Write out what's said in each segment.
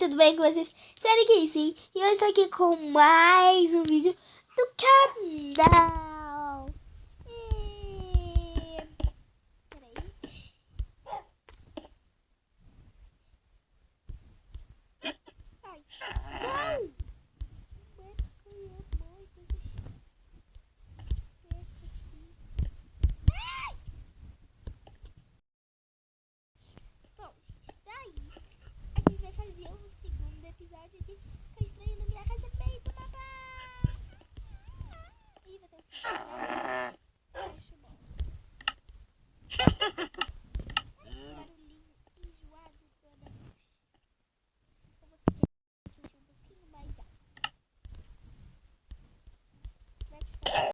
tudo bem com vocês? Espero que sim. E eu estou aqui com mais um vídeo do canal. Peraí. Ai, não! Bom, daí a gente vai fazer o segundo episódio de Tô Estranho na Minha Casa Bem do Babá. Ih, vai ter um filho. Acho bom. Barulhinho enjoado toda vez. Ou você quer que eu seja um pouquinho mais alto? Vai ficar.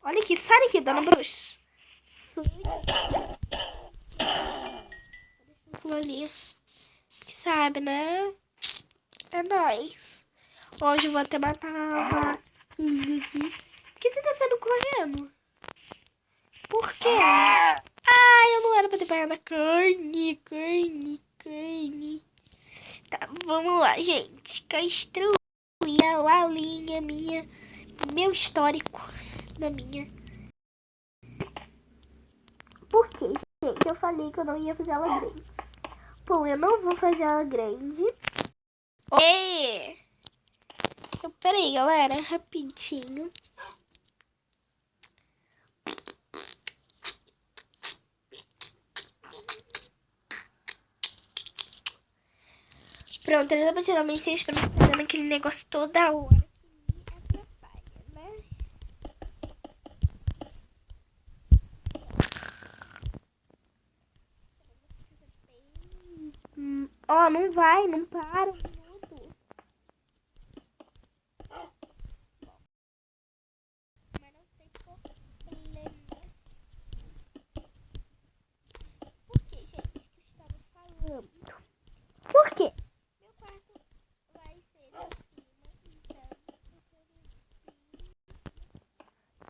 Olha aqui, sai daqui, dona Bruxa. Ali. Que sabe, né? É nóis. Hoje eu vou até matar uma aqui. Por que você tá saindo correndo? Por quê? Ah, eu não era pra ter pegado a carne. Tá, vamos lá, gente. Construir a linha minha. Meu histórico da minha. Por quê, gente? Eu falei que eu não ia fazer ela grande. Bom, eu não vou fazer ela grande. Peraí, galera, rapidinho. Pronto, eu já vou tirar o mensagem pra não fazer aquele negócio toda hora que me atrapalha, né? Ó, não vai, não para. Mas não sei problema. Por que, gente, que eu estava falando? Por quê? Meu quarto vai ser assim, então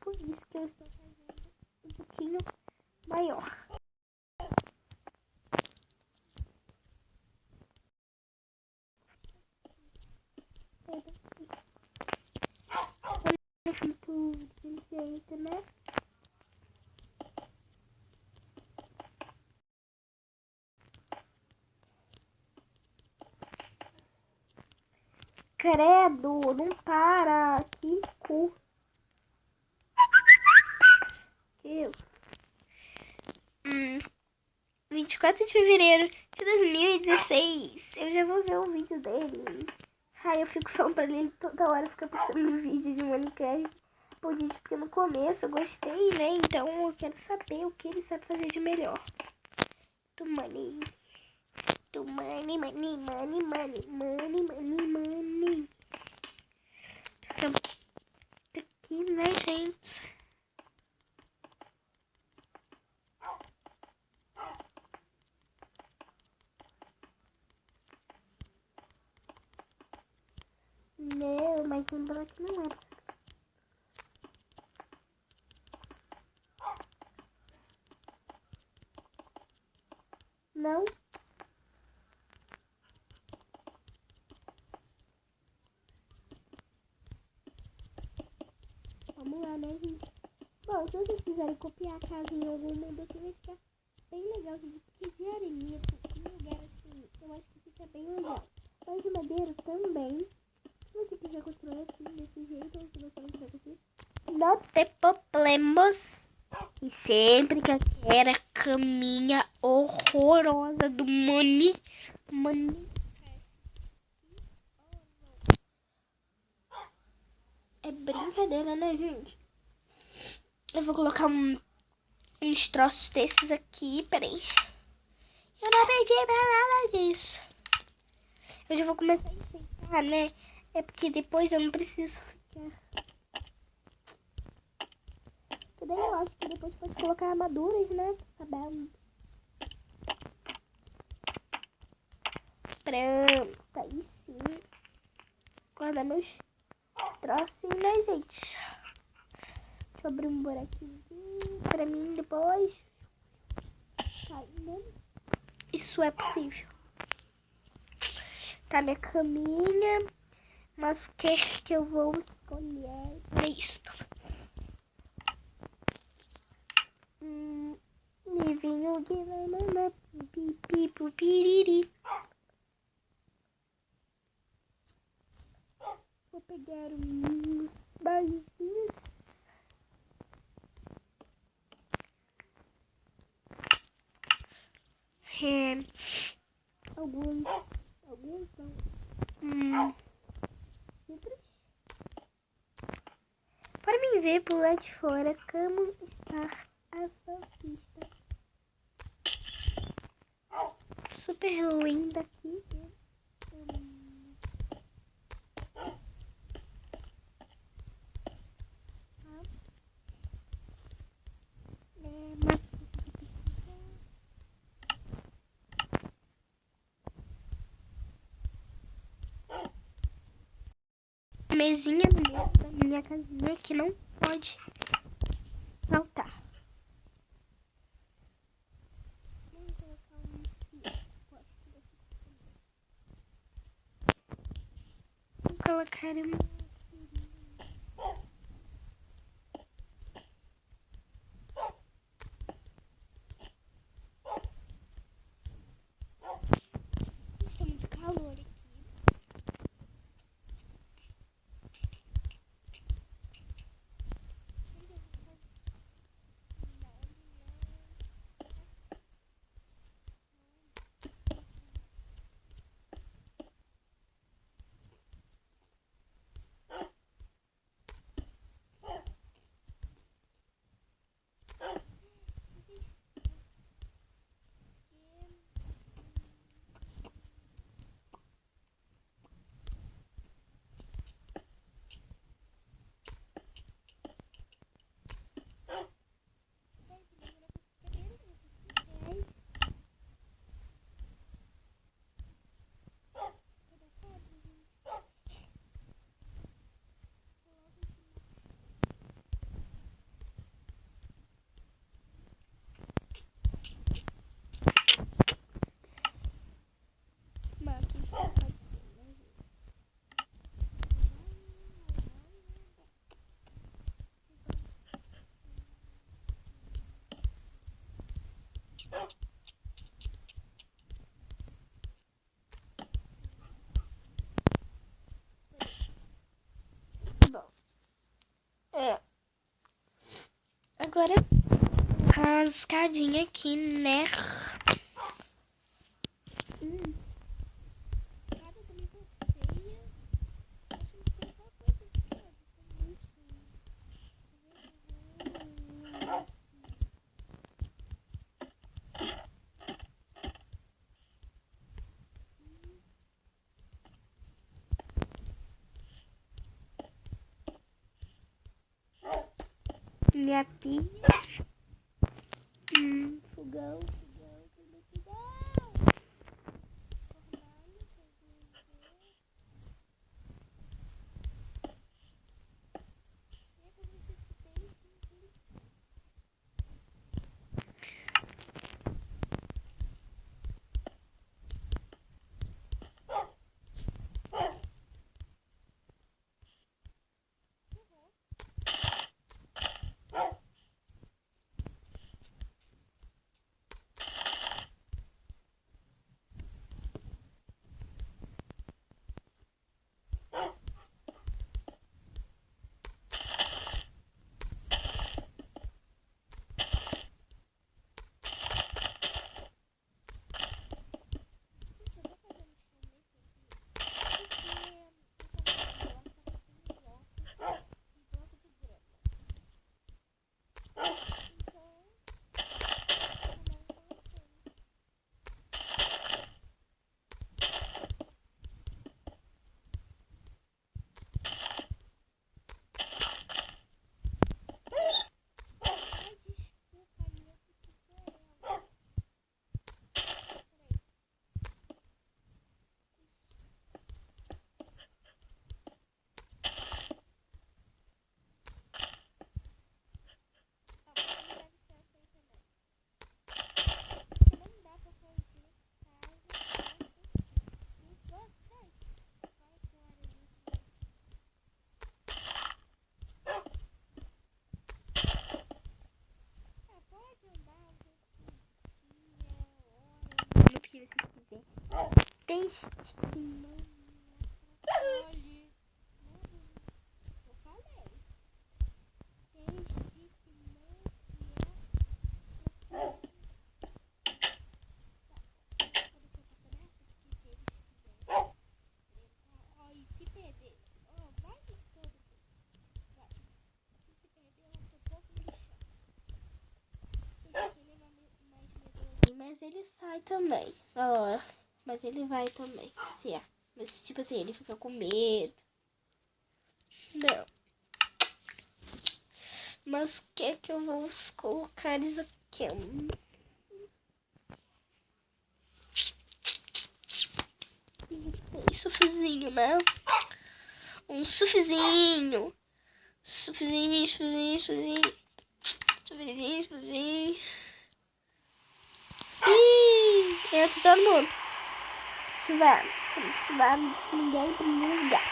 por isso que eu estou fazendo um pouquinho maior. Tudo do jeito, né? Credo, não para. Que cu. Deus. 24 de fevereiro de 2016. Eu já vou ver um vídeo dele. Ai, eu fico falando pra ele toda hora, fica postando um vídeo de Minecraft. Pô, gente, porque no começo eu gostei, né? Então eu quero saber o que ele sabe fazer de melhor. Do money. Então, aqui, né, gente? Não, mas lembrando que não era. Não. Vamos lá, né, gente? Bom, se vocês quiserem copiar a casa em algum mundo assim, vai ficar bem legal, gente. Porque de areia, em lugar assim, eu acho que fica bem legal. Mas de madeira também. Se você quiser construir assim, desse jeito, ou se você não quiser construir, não tem problemas. E sempre que aquela caminha horrorosa do Money. É brincadeira, né, gente? Eu vou colocar uns troços desses aqui, peraí. Eu não pedi pra nada disso. Eu já vou começar a enfeitar, né? É porque depois eu não preciso ficar. Daí eu acho que depois pode colocar armaduras, né? Sabemos. Pronto, aí sim. Guardar meus trocinhos, né, gente? Deixa Sobre um buraquinho pra mim depois. Isso é possível. Tá minha caminha. Mas o que eu vou escolher é isto. Livinho que vai mamar pipi piriri. Vou pegar uns barzinhos. Alguns não. Outros. Para mim ver por lá de fora como está a surfista. Super linda aqui. Mesinha da minha casinha que não pode faltar. Vamos colocar Vou colocar uma. Está muito calor aqui. Agora a escadinha aqui, né? Minha pia. Fogão. vocês quiserem. Deixe que não olhe. Eu falei. Deixe que não e se perder, vai nos todos. Vai. Se perder, eu tô um pouco no chão. Mas ele sai também. Ó, mas ele vai também. Se é. Mas tipo assim, ele fica com medo. Não. Mas o que eu vou colocar isso aqui? Sufzinho, né? Um sufzinho. Sufzinho. Ih, entra todo mundo. Suvar, não deixa ninguém em primeiro lugar.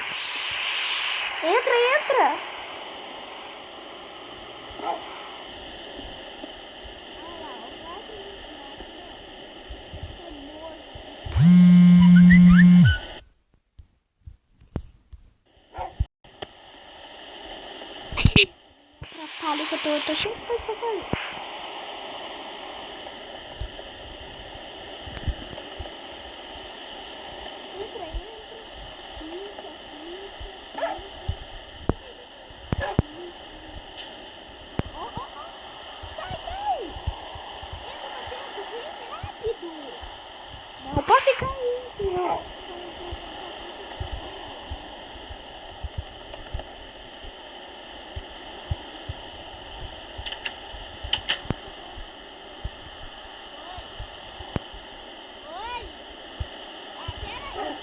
Entra. Atrapalha que eu tô cheio de coisa pra fazer. Não pode ficar aí, senhor. Oi. Peraí.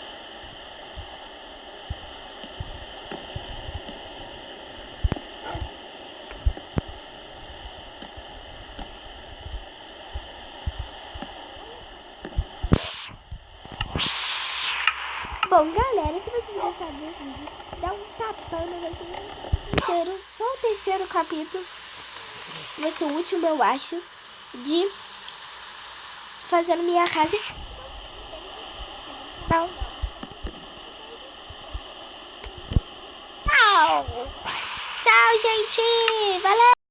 Bom, galera, se vocês gostaram desse vídeo, dá um tapão no terceiro, só o terceiro capítulo. Vai ser o último, eu acho, de fazendo minha casa. Não. Tchau, gente. Valeu.